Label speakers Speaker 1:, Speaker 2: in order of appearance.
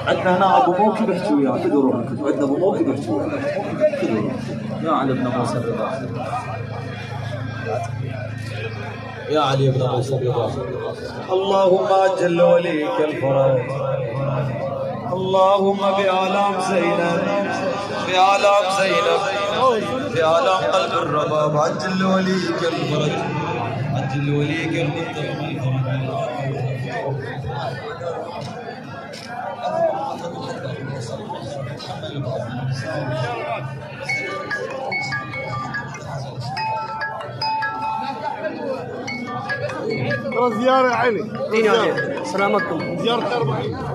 Speaker 1: عندنا هنا ابو موكي بيحكي وياه، خذوا روحكم، عندنا ابو موكي بيحكي وياه، خذوا يا علي بن موسى الرضا، يا علي بن موسى الرضا. اللهم اجل وليك الفرج، اللهم بآلام زينب، بآلام زينب، بآلام قلب الرباب، عجل وليك الفرج، عجل وليك الفرج.
Speaker 2: زيارة يا علي،
Speaker 3: سلامتكم.
Speaker 2: زيارة 40.